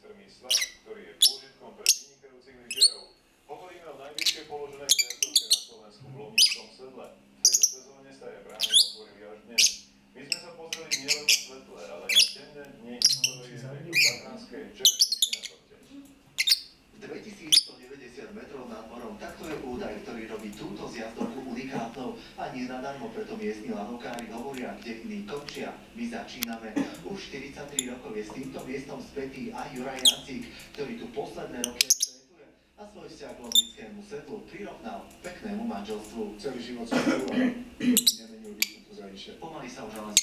strmý svah, ktorý je pôžitkom pre vynikajúcich lyžiarov. Hovoríme o najvyššie položenej zjazdovke na Slovensku v Lomnickom sedle. V tejto sezóne sa jej brány otvorili až dnes. My sme sa pozreli nielen na svetlé, ale aj na temné dni histórie tejto tatranskej čerešničky na torte. 2190 metrov nad morom, takto je údaj, ktorý robí túto zjazdovku unikátnou. A nie nadarmo, preto miestni lanovkári hovoria, kde iní končia, my začíname. Už 43 rokov je s týmto miestom spätý aj Juraj Jancík, ktorý tu posledné roky stretuje a svoj vzťah k Lomnickému sedlu prirovnal peknému manželstvu. Celý život som tu a nemenil by som to za nič. Pomaly sa už ale